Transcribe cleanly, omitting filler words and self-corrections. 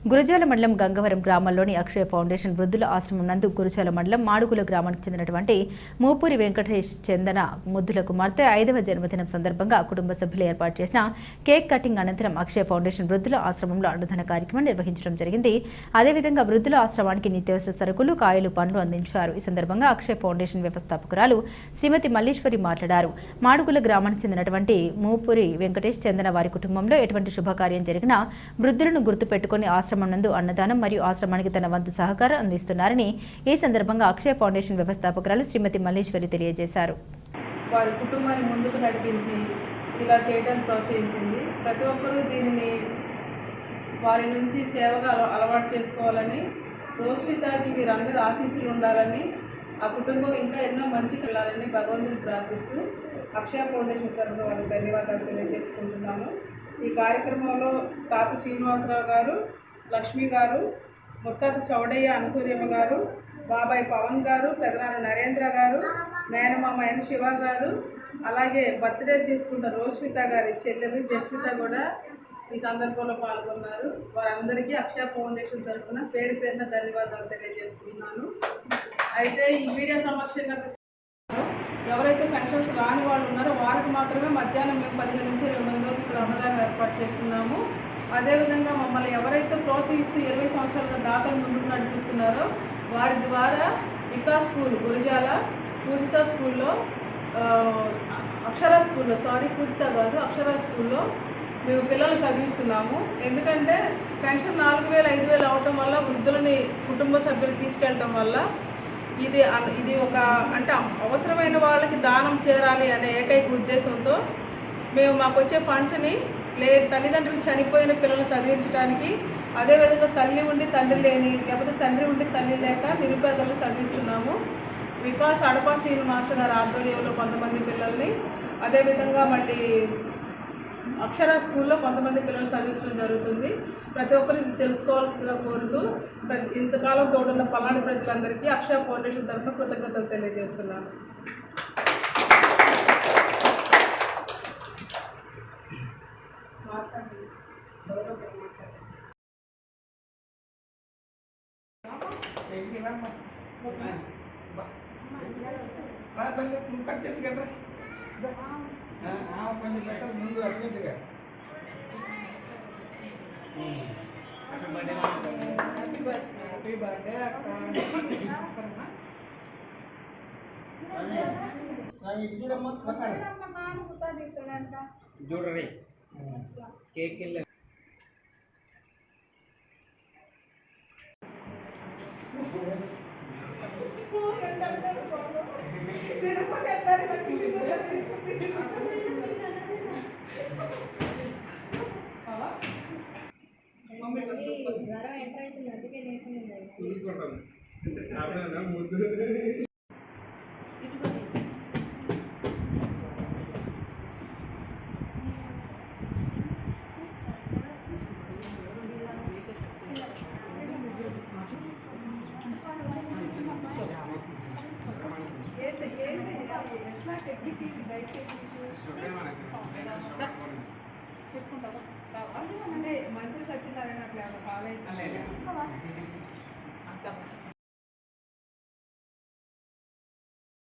గురజాల మండలం గంగవరం గ్రామంలోని అక్షయ ఫౌండేషన్ వృద్ధుల ఆశ్రమం నందు గురజాల మండలం మాడుగుల గ్రామానికి చెందినటువంటి మూపూరి వెంకటేష్ చందన ముద్దుల కుమార్తె 5వ జన్మదినం సందర్భంగా కుటుంబ సభ్యులు ఏర్పాటు చేసిన కేక్ కటింగ్ అనంతరం అక్షయ ఫౌండేషన్ వృద్ధుల ఆశ్రమంలో అన్నదాన కార్యక్రమం నిర్వహించడం జరిగింది. అదేవిధంగా వృద్ధుల ఆశ్రమానికి నిత్యావసర సరుకులు, కాయలు, పండ్లు అందించారు. ఈ సందర్భంగా అక్షయ ఫౌండేషన్ వ్యవస్థాపకురాలు శ్రీమతి మల్లేశ్వరి మాట్లాడారు. మాడుగుల గ్రామానికి చెందినటువంటి మూపూరి వెంకటేష్ చందన వారి కుటుంబంలో ఎటువంటి శుభకార్యం జరిగినా వృద్ధులను గుర్తుపెట్టుకుని ఆశ్రమం నందు అన్నదానం మరియు ఆశ్రమానికి తన వంతు సహకారం అందిస్తున్నారని ఈ సందర్భంగా అక్షయ ఫౌండేషన్ వ్యవస్థాపకురాలు శ్రీమతి మల్లేశ్వరి తెలియజేశారు. వారి కుటుంబాన్ని ముందుకు నడిపించి ఇలా చేయడానికి ప్రోత్సహించింది. ప్రతి ఒక్కరూ దీనిని వారి నుంచి సేవగా అలవాటు చేసుకోవాలని, రోష్వితాకి మీరందరూ ఆశీస్సులు ఉండాలని, ఆ కుటుంబం ఇంకా ఎన్నో మంచికి వెళ్ళాలని భగవంతుని ప్రార్థిస్తూ అక్షయ ఫౌండేషన్ తరఫున వాళ్ళకి ధన్యవాదాలు తెలియజేసుకుంటున్నాను. ఈ కార్యక్రమంలో తాత శ్రీనివాసరావు గారు, లక్ష్మి గారు, ముత్తాత చౌడయ్య అనసూర్యమ్మ గారు, బాబాయ్ పవన్ గారు, పెదనాన్న నరేంద్ర గారు, మేనమామ ఎన్ శివ గారు, అలాగే బర్త్డే చేసుకుంటున్న రోష్విత గారి చెల్లెలు జస్విత కూడా ఈ సందర్భంలో పాల్గొన్నారు. వారందరికీ అక్షయ ఫౌండేషన్ తరఫున పేరు పేరున ధన్యవాదాలు తెలియజేసుకుంటున్నాను. అయితే ఈ వీడియో సమక్షంగా ఎవరైతే పెన్షన్స్ రాని వాళ్ళు ఉన్నారో వారికి మాత్రమే మధ్యాహ్నం మేము 15 నుంచి 2 వరకు అన్నదానం ఏర్పాటు చేస్తున్నాము. అదేవిధంగా మమ్మల్ని ఎవరైతే ప్రోత్సహిస్తూ 20 సంవత్సరాలుగా దాతలు ముందుకు నడిపిస్తున్నారో వారి ద్వారా వికాస్ స్కూల్ గురజాల పూజిత స్కూల్లో అక్షరా స్కూల్లో మేము పిల్లలు చదివిస్తున్నాము. ఎందుకంటే పెన్షన్ 4000 5000 అవటం వల్ల వృద్ధులని కుటుంబ సభ్యులు తీసుకెళ్ళటం వల్ల ఇది ఒక అంటే అవసరమైన వాళ్ళకి దానం చేరాలి అనే ఏకైక ఉద్దేశంతో మేము మాకు వచ్చే ఫండ్స్ని తల్లిదండ్రులు చనిపోయిన పిల్లలు చదివించడానికి, అదేవిధంగా తల్లి ఉండి తండ్రి లేని, లేకపోతే తండ్రి ఉండి తల్లి లేక నిరుపేదలను చదివిస్తున్నాము. వికాస్ అడపా శ్రీను మాస్టర్ గారి ఆధ్వర్యంలో కొంతమంది పిల్లల్ని, అదేవిధంగా మళ్ళీ అక్షర స్కూల్లో కొంతమంది పిల్లలు చదివించడం జరుగుతుంది. ప్రతి ఒక్కరికి తెలుసుకోవాల్సిందిగా కోరుతూ ఇంతకాలం తోడున్న పల్నాడు ప్రజలందరికీ అక్షయ ఫౌండేషన్ తరఫున కృతజ్ఞతలు తెలియజేస్తున్నాను. ముందు అర్జెంటుగా హ్యాపీ బర్త్డే చూడరే కేక్ జ్వరం ఎంటర్ అవుతుంది, అందుకే నేర్చుకుంది. అంటే మంత్రి సత్యనారాయణ అట్లా కాలేజ్